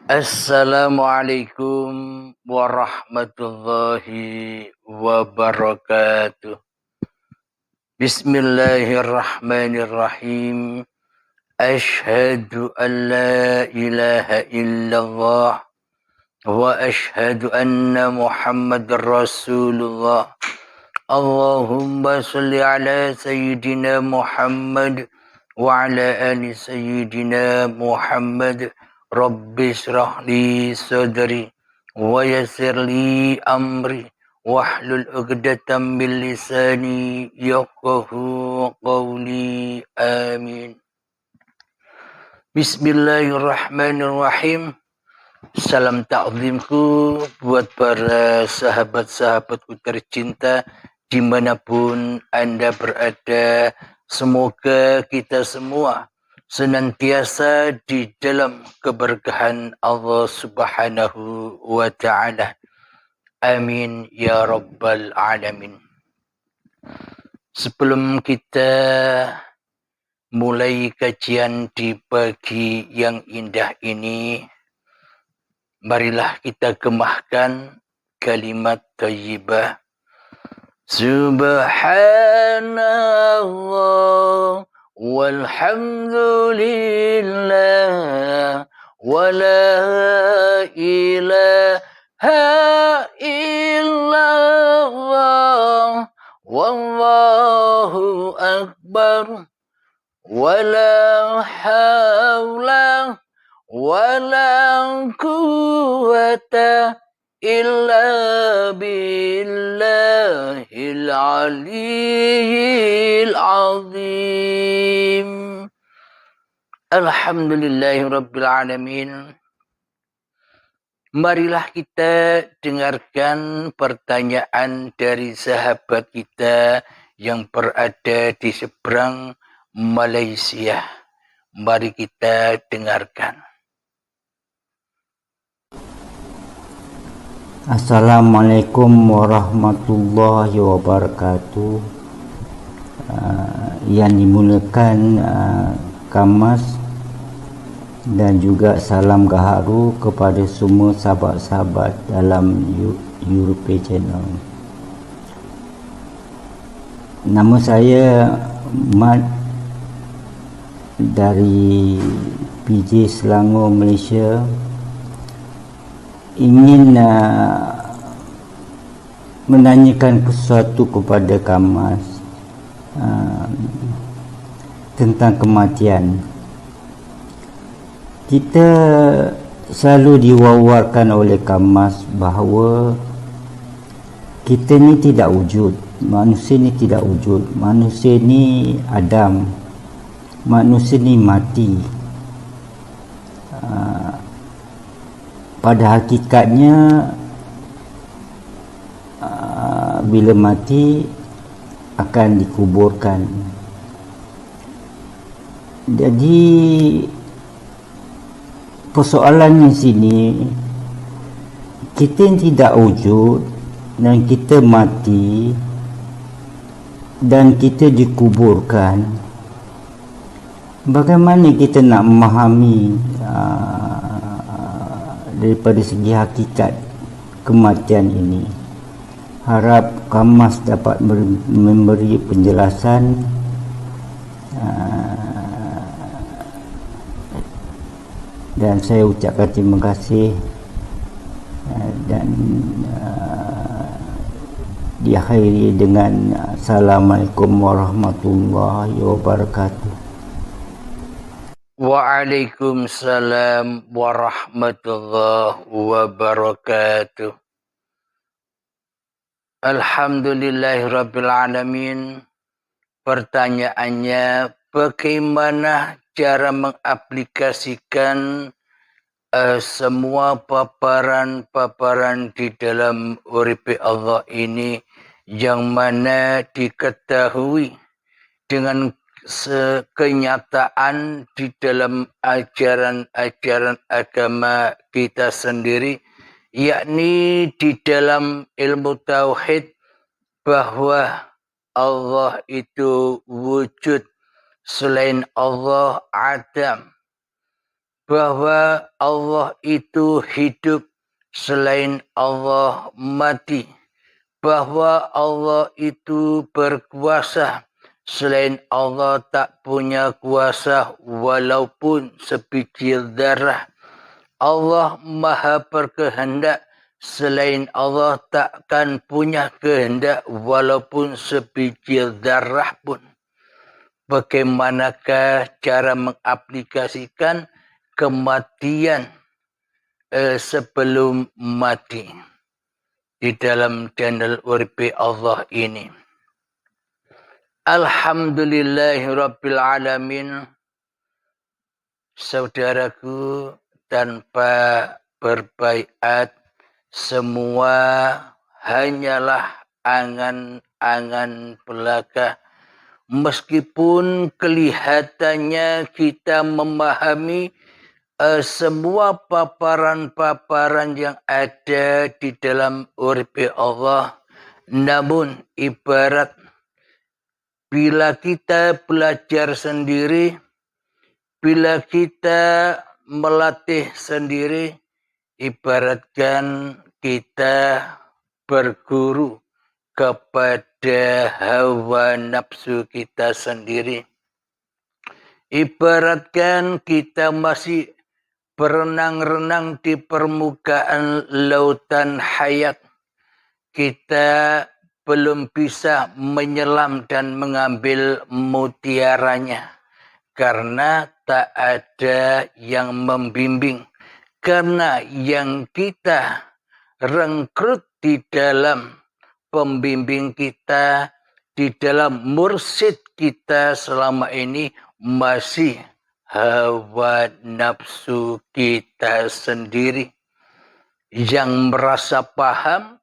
Assalamualaikum warahmatullahi wabarakatuh. Bismillahirrahmanirrahim. Ashhadu an la ilaha illallah wa ashhadu anna Muhammadar Rasulullah. Allahumma salli ala Sayyidina Muhammad wa ala ali Sayyidina Muhammad. Rabbi shrah li sadri wa yassir li amri wahlul 'uqdatam min lisani yafqahu qawli. Amin. Bismillahirrahmanirrahim. Salam takzimku buat para sahabat-sahabatku tercinta dimanapun Anda berada. Semoga kita semua senantiasa di dalam keberkahan Allah Subhanahu wa Ta'ala. Amin ya Rabbal Alamin. Sebelum kita mulai kajian di pagi yang indah ini, marilah kita gemahkan kalimat thayyibah. Subhanallah walhamdulillah wa la ilaha illallah wallahu akbar wa la hawla wa la quwwata illa billahil aliyyil azim. Alhamdulillahi rabbil alamin. Marilah kita dengarkan pertanyaan dari sahabat kita yang berada di seberang Malaysia. Mari kita dengarkan. Assalamualaikum warahmatullahi wabarakatuh. Yang dimuliakan Kamas dan juga salam gaharu kepada semua sahabat-sahabat dalam Europe Channel. Nama saya Mat dari PJ Selangor, Malaysia. Ingin menanyakan sesuatu kepada Kamas tentang kematian. Kita selalu diwawarkan oleh Kamas bahawa kita ni tidak wujud, manusia ni tidak wujud, manusia ni Adam, manusia ni mati. Pada hakikatnya bila mati akan dikuburkan. Jadi persoalannya sini, kita tidak wujud dan kita mati dan kita dikuburkan. Bagaimana kita nak memahami daripada segi hakikat kematian ini? Harap Kamas dapat memberi penjelasan dan saya ucapkan terima kasih dan diakhiri dengan Assalamualaikum warahmatullahi wabarakatuh. Waalaikumsalam warahmatullahi wabarakatuh. Alhamdulillahirabbil alamin. Pertanyaannya, bagaimana cara mengaplikasikan semua paparan-paparan di dalam urip Allah ini yang mana diketahui dengan kenyataan di dalam ajaran-ajaran agama kita sendiri, yakni di dalam ilmu tauhid bahwa Allah itu wujud, selain Allah Adam. bahwa Allah itu hidup, selain Allah mati, bahwa Allah itu berkuasa, selain Allah tak punya kuasa walaupun sebiji darah. Allah maha berkehendak, selain Allah takkan punya kehendak walaupun sebiji darah pun. Bagaimanakah cara mengaplikasikan kematian sebelum mati di dalam channel Uripi Allah ini? Alhamdulillahirabbil alamin. Saudaraku, tanpa berbaiat, semua hanyalah angan-angan belaka. Meskipun kelihatannya kita memahami semua paparan-paparan yang ada di dalam Uripi Allah, namun ibarat bila kita belajar sendiri, bila kita melatih sendiri, ibaratkan kita berguru kepada hawa nafsu kita sendiri. Ibaratkan kita masih berenang-renang di permukaan lautan hayat. Kita belum bisa menyelam dan mengambil mutiaranya. Karena tak ada yang membimbing. Karena yang kita rekrut di dalam pembimbing kita, di dalam mursyid kita selama ini masih hawa nafsu kita sendiri. Yang merasa paham,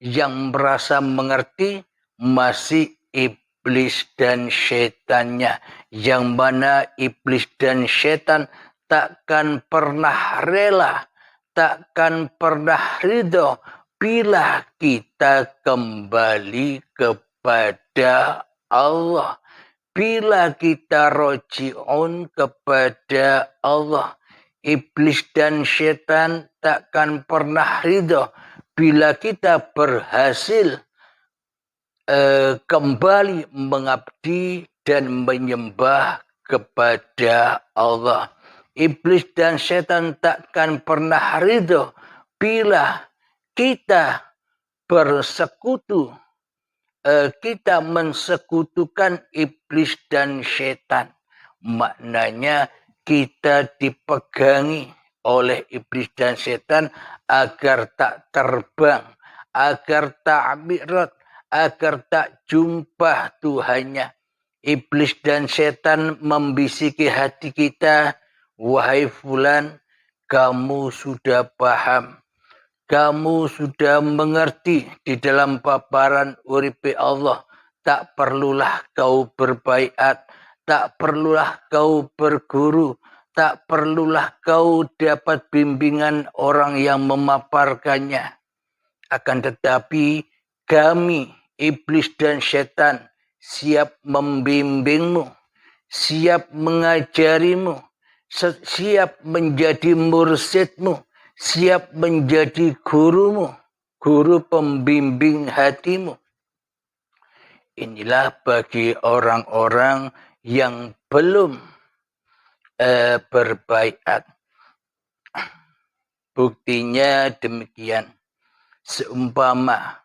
yang merasa mengerti masih iblis dan setannya. Yang mana iblis dan setan takkan pernah rela, takkan pernah ridho bila kita kembali kepada Allah. Bila kita roji'un kepada Allah. Iblis dan setan takkan pernah ridho bila kita berhasil kembali mengabdi dan menyembah kepada Allah. Iblis dan setan takkan pernah ridho bila kita bersekutu, kita mensekutukan iblis dan setan. Maknanya kita dipegangi oleh iblis dan setan agar tak terbang, agar tak mi'raj, agar tak jumpa Tuhannya. Iblis dan setan membisiki hati kita, wahai fulan, kamu sudah paham, kamu sudah mengerti di dalam paparan Uripi Allah. Tak perlulah kau berbaiat, tak perlulah kau berguru, tak perlulah kau dapat bimbingan orang yang memaparkannya. Akan tetapi kami, iblis dan setan, siap membimbingmu, siap mengajarimu, siap menjadi mursyidmu, siap menjadi gurumu, guru pembimbing hatimu. Inilah bagi orang-orang yang belum berbaiat. Buktinya demikian. Seumpama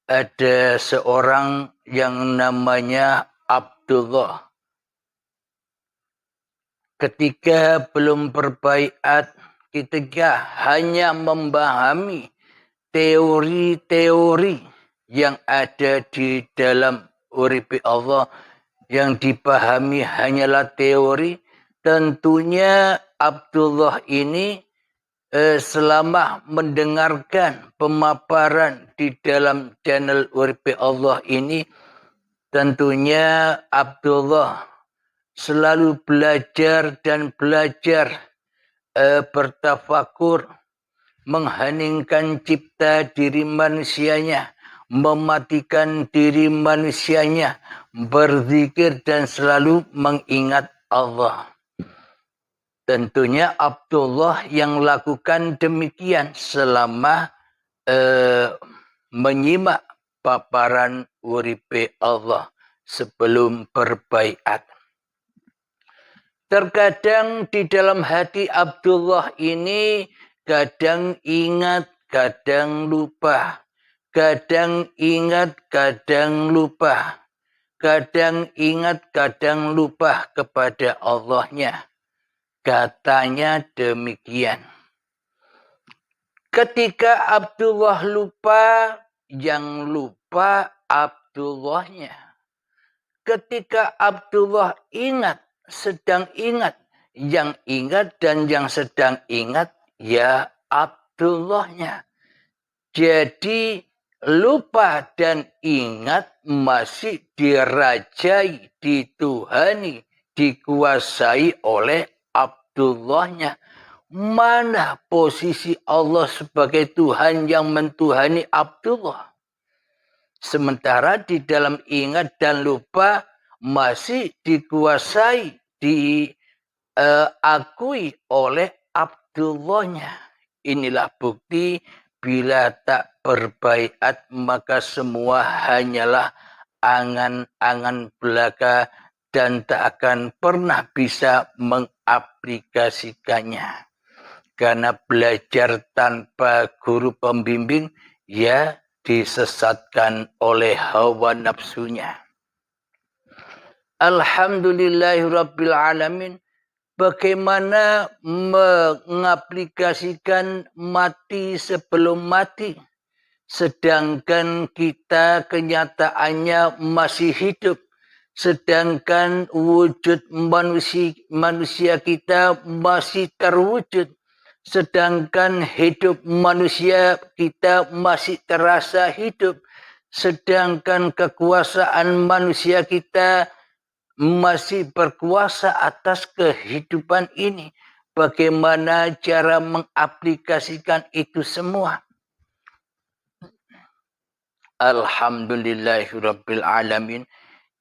ada seorang yang namanya Abdullah. Ketika belum berbaiat, ketika hanya memahami teori-teori yang ada di dalam Uripi Allah, yang dipahami hanyalah teori, tentunya Abdullah ini selama mendengarkan pemaparan di dalam channel Uripi Allah ini, tentunya Abdullah selalu belajar dan belajar, bertafakur, mengheningkan cipta diri manusianya, mematikan diri manusianya, berzikir dan selalu mengingat Allah. Tentunya Abdullah yang lakukan demikian selama menyimak paparan uripe Allah sebelum berbaiat. Terkadang di dalam hati Abdullah ini kadang ingat, kadang lupa. Kadang ingat, kadang lupa. Kadang ingat, kadang lupa kepada Allahnya. Katanya demikian. Ketika Abdullah lupa, yang lupa Abdullahnya. Ketika Abdullah ingat, sedang ingat, yang ingat dan yang sedang ingat, ya Abdullahnya. Jadi lupa dan ingat masih dirajai, dituhani, dikuasai oleh Abdullahnya. Mana posisi Allah sebagai Tuhan yang mentuhani Abdullah? Sementara di dalam ingat dan lupa masih dikuasai, diakui oleh Abdullahnya. Inilah bukti bila tak berbaiat maka semua hanyalah angan-angan belaka dan tak akan pernah bisa mengaplikasikannya. Karena belajar tanpa guru pembimbing, ya disesatkan oleh hawa nafsunya. Alhamdulillahirabbil alamin. Bagaimana mengaplikasikan mati sebelum mati, sedangkan kita kenyataannya masih hidup, sedangkan wujud manusia kita masih terwujud, sedangkan hidup manusia kita masih terasa hidup, sedangkan kekuasaan manusia kita masih berkuasa atas kehidupan ini. Bagaimana cara mengaplikasikan itu semua? Alhamdulillahirabbil alamin.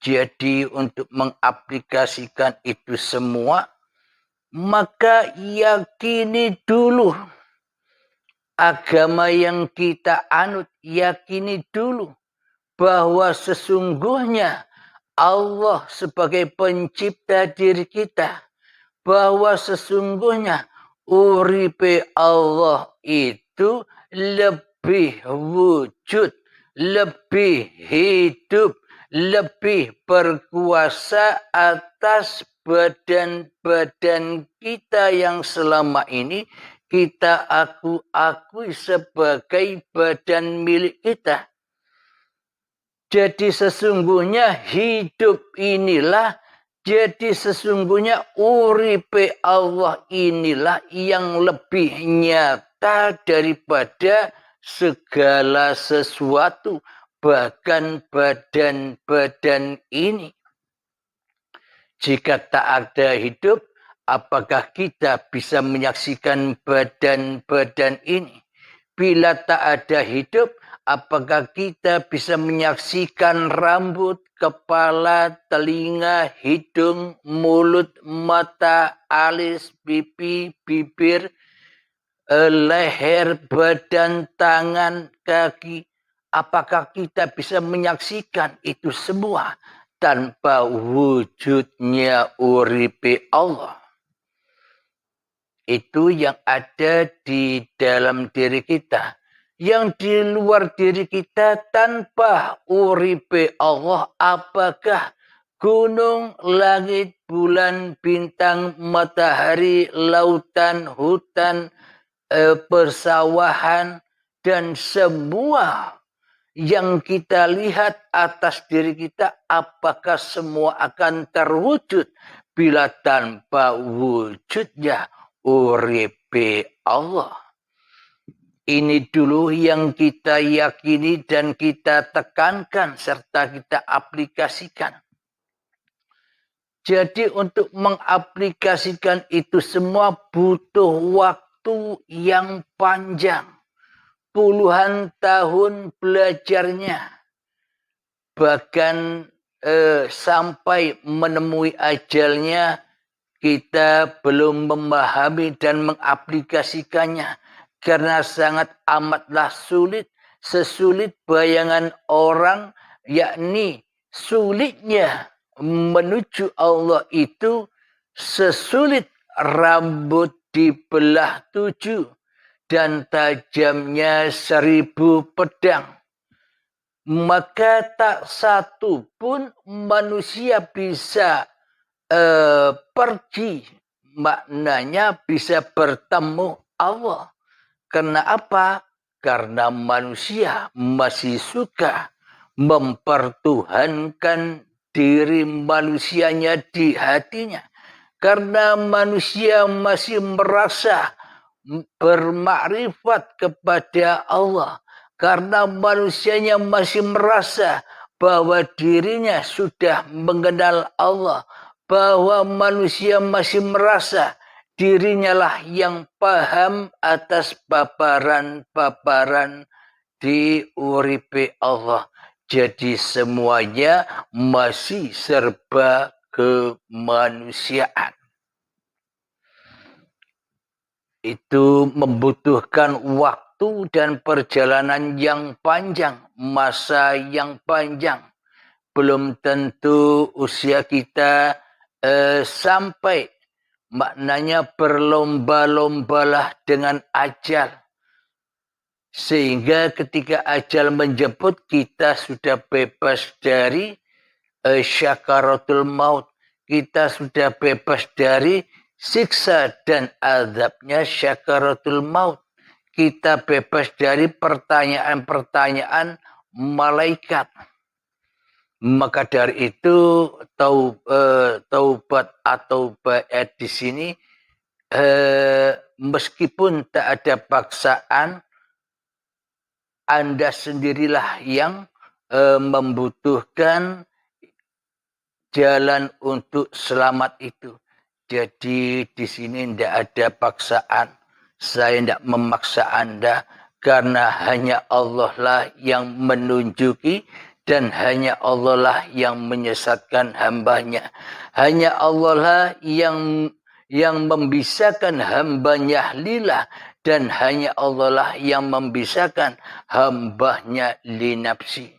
Jadi untuk mengaplikasikan itu semua, maka yakini dulu agama yang kita anut, yakini dulu bahwa sesungguhnya Allah sebagai pencipta diri kita, bahwa sesungguhnya uripe Allah itu lebih wujud, lebih hidup, lebih berkuasa atas badan-badan kita yang selama ini kita akui sebagai badan milik kita. Jadi sesungguhnya hidup inilah, jadi sesungguhnya uripe Allah inilah yang lebih nyata daripada segala sesuatu, bahkan badan-badan ini. Jika tak ada hidup, apakah kita bisa menyaksikan badan-badan ini? Bila tak ada hidup, apakah kita bisa menyaksikan rambut, kepala, telinga, hidung, mulut, mata, alis, pipi, bibir, leher, badan, tangan, kaki? Apakah kita bisa menyaksikan itu semua tanpa wujudnya uripe Allah? Itu yang ada di dalam diri kita. Yang di luar diri kita tanpa uripe Allah, apakah gunung, langit, bulan, bintang, matahari, lautan, hutan, persawahan, dan semua yang kita lihat atas diri kita, apakah semua akan terwujud bila tanpa wujudnya uripe Allah? Ini dulu yang kita yakini dan kita tekankan serta kita aplikasikan. Jadi untuk mengaplikasikan itu semua butuh waktu yang panjang. Puluhan tahun belajarnya. Bahkan sampai menemui ajalnya kita belum memahami dan mengaplikasikannya karena sangat amatlah sulit, sesulit bayangan orang, yakni sulitnya menuju Allah itu sesulit rambut dibelah 7 dan tajamnya 1000 pedang. Maka tak satu pun manusia bisa pergi, maknanya bisa bertemu Allah. Karena apa? Karena manusia masih suka mempertuhankan diri manusianya di hatinya. Karena manusia masih merasa bermakrifat kepada Allah. Karena manusianya masih merasa bahwa dirinya sudah mengenal Allah. Bahwa manusia masih merasa dirinya lah yang paham atas babaran-babaran di uripe Allah. Jadi semuanya masih serba kemanusiaan. Itu membutuhkan waktu dan perjalanan yang panjang, masa yang panjang. Belum tentu usia kita sampai, maknanya berlomba-lombalah dengan ajal. Sehingga ketika ajal menjemput, kita sudah bebas dari syakaratul maut. Kita sudah bebas dari siksa dan azabnya syakaratul maut. Kita bebas dari pertanyaan-pertanyaan malaikat. Maka dari itu taubat atau baiat di sini meskipun tak ada paksaan, Anda sendirilah yang membutuhkan jalan untuk selamat itu. Jadi di sini tidak ada paksaan. Saya tidak memaksa Anda karena hanya Allah lah yang menunjuki dan hanya Allah lah yang menyesatkan hambanya. Hanya Allah lah yang membisahkan hambanya lillah dan hanya Allah lah yang membisahkan hambanya linapsi.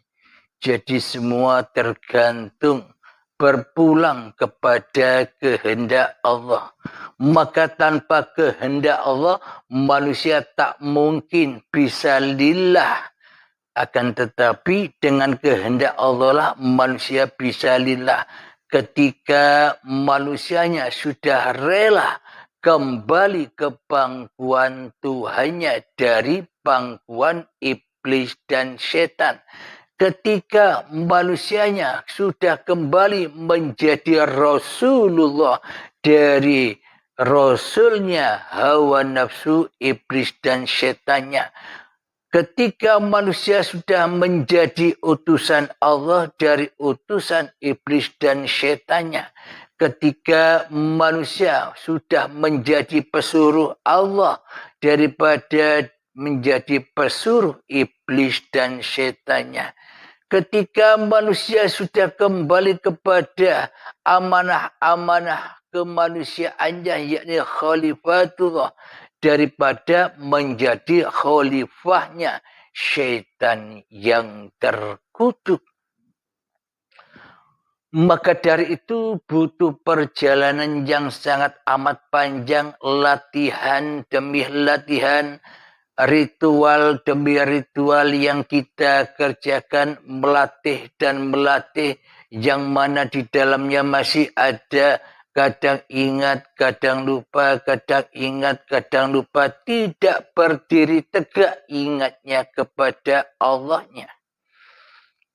Jadi semua tergantung berpulang kepada kehendak Allah. Maka tanpa kehendak Allah, manusia tak mungkin bisa lillah. Akan tetapi dengan kehendak Allah lah manusia bisa lillah. Ketika manusianya sudah rela kembali ke pangkuan Tuhannya dari pangkuan iblis dan setan. Ketika manusianya sudah kembali menjadi Rasulullah dari Rasulnya hawa nafsu, iblis dan setannya. Ketika manusia sudah menjadi utusan Allah dari utusan iblis dan setannya. Ketika manusia sudah menjadi pesuruh Allah daripada menjadi pesuruh iblis dan setannya. Ketika manusia sudah kembali kepada amanah-amanah kemanusiaannya, yakni khalifatullah, daripada menjadi khalifahnya syaitan yang terkutuk. Maka dari itu butuh perjalanan yang sangat amat panjang, latihan demi latihan, ritual demi ritual yang kita kerjakan, melatih dan melatih, yang mana di dalamnya masih ada kadang ingat, kadang lupa, kadang ingat, kadang lupa, tidak berdiri tegak ingatnya kepada Allahnya.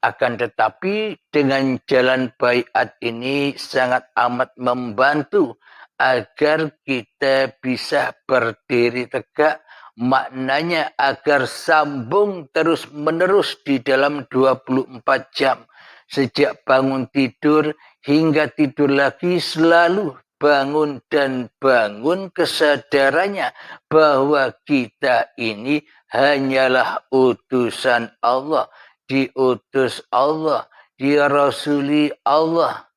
Akan tetapi dengan jalan baiat ini sangat amat membantu agar kita bisa berdiri tegak, maknanya agar sambung terus menerus di dalam 24 jam. Sejak bangun tidur hingga tidur lagi selalu bangun dan bangun kesadarannya bahwa kita ini hanyalah utusan Allah. Diutus Allah, dirasuli Allah,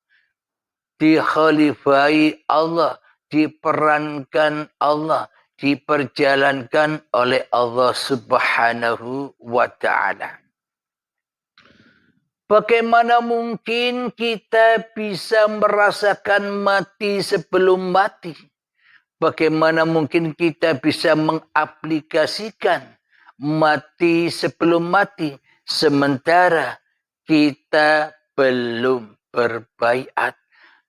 dikhalifai Allah, diperankan Allah, diperjalankan oleh Allah Subhanahu wa ta'ala. Bagaimana mungkin kita bisa merasakan mati sebelum mati? Bagaimana mungkin kita bisa mengaplikasikan mati sebelum mati sementara kita belum berbaiat,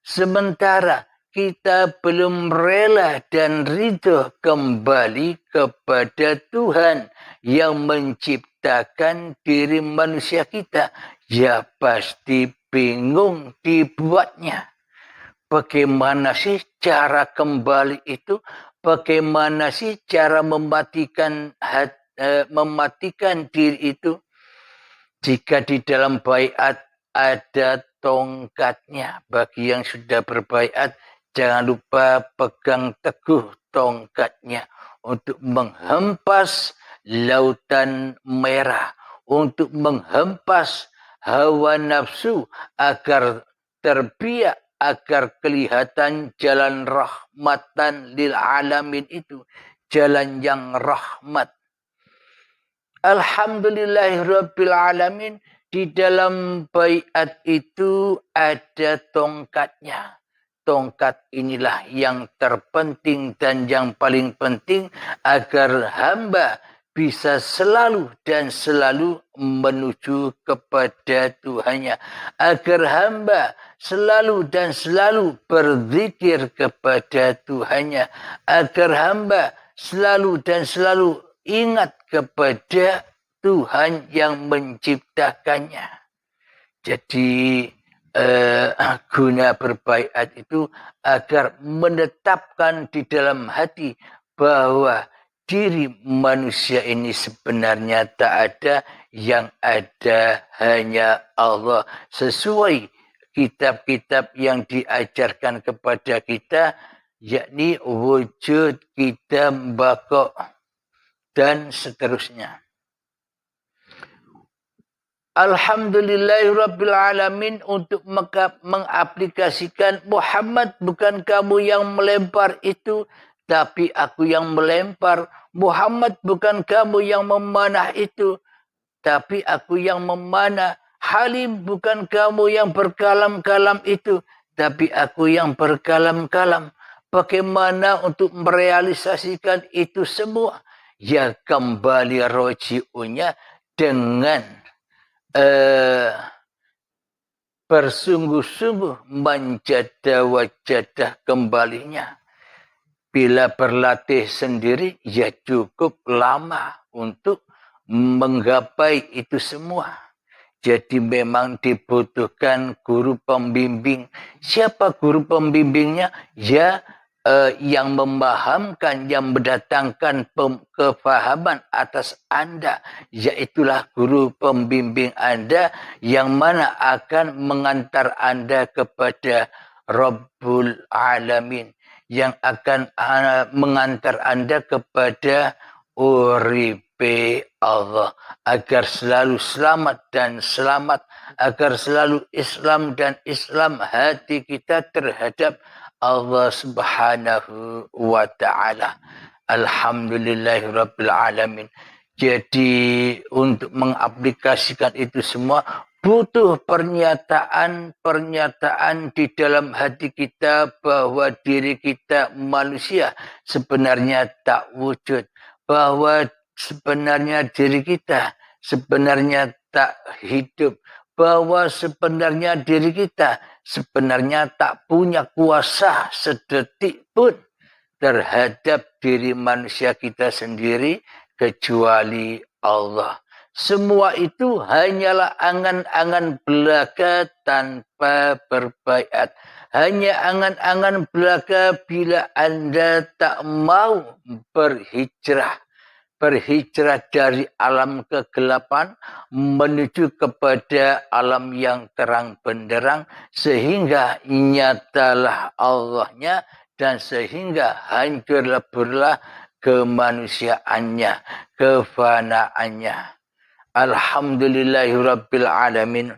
sementara kita belum rela dan ridho kembali kepada Tuhan yang menciptakan diri manusia kita? Ya pasti bingung dibuatnya. Bagaimana sih cara kembali itu? Bagaimana sih cara mematikan diri itu? Jika di dalam baiat ada tongkatnya, bagi yang sudah berbaiat, jangan lupa pegang teguh tongkatnya untuk menghempas lautan merah, untuk menghempas hawa nafsu agar terbiak, agar kelihatan jalan rahmatan lil alamin itu, jalan yang rahmat. Alhamdulillahirabbil alamin, di dalam baiat itu ada tongkatnya. Tongkat inilah yang terpenting dan yang paling penting agar hamba bisa selalu dan selalu menuju kepada Tuhannya. Agar hamba selalu dan selalu berzikir kepada Tuhannya. Agar hamba selalu dan selalu ingat kepada Tuhan yang menciptakannya. Jadi guna berbaiat itu agar menetapkan di dalam hati bahwa diri manusia ini sebenarnya tak ada, yang ada hanya Allah. Sesuai kitab-kitab yang diajarkan kepada kita, yakni wujud, kita, bako, dan seterusnya. Alhamdulillahirabbil alamin, untuk mengaplikasikan Muhammad, bukan kamu yang melempar itu, tapi aku yang melempar. Muhammad, bukan kamu yang memanah itu, tapi aku yang memanah. Halim, bukan kamu yang berkalam-kalam itu, tapi aku yang berkalam-kalam. Bagaimana untuk merealisasikan itu semua? Ya kembali roji'unya dengan bersungguh-sungguh menjadah wajadah kembalinya. Bila berlatih sendiri, ya cukup lama untuk menggapai itu semua. Jadi memang dibutuhkan guru pembimbing. Siapa guru pembimbingnya? Ya yang memahamkan, yang mendatangkan kefahaman atas Anda, yaitulah guru pembimbing Anda yang mana akan mengantar Anda kepada Rabbul Alamin, yang akan mengantar Anda kepada uripe Allah, agar selalu selamat dan selamat, agar selalu Islam dan Islam hati kita terhadap Allah Subhanahu wa ta'ala. Alhamdulillahirabbil alamin. Jadi untuk mengaplikasikan itu semua butuh pernyataan di dalam hati kita bahwa diri kita manusia sebenarnya tak wujud, bahwa sebenarnya diri kita sebenarnya tak hidup, bahwa sebenarnya diri kita sebenarnya tak punya kuasa sedetik pun terhadap diri manusia kita sendiri kecuali Allah. Semua itu hanyalah angan-angan belaka tanpa berbaiat. Hanya angan-angan belaka bila Anda tak mau berhijrah. Berhijrah dari alam kegelapan menuju kepada alam yang terang benderang, sehingga nyatalah Allahnya dan sehingga hancur leburlah kemanusiaannya, kefanaannya. Alhamdulillahirabbil alamin.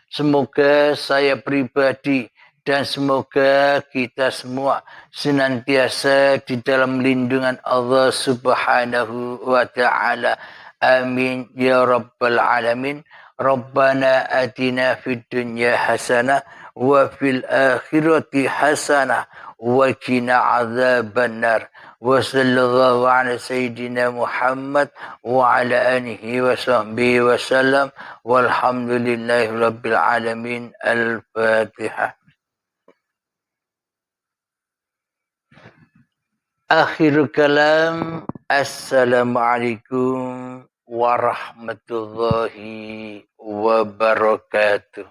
Semoga saya pribadi dan semoga kita semua senantiasa di dalam lindungan Allah Subhanahu wa taala. Amin ya rabbal alamin. Rabbana atina fid dunya hasanah wa fil akhirati hasanah wa qina adzabannar. Wa sallallahu ala sayyidina Muhammad wa ala alihi wa sahbihi wa sallam walhamdulillahi rabbil alamin. Al-Fatihah. Akhirul kalam. Assalamualaikum warahmatullahi wabarakatuh.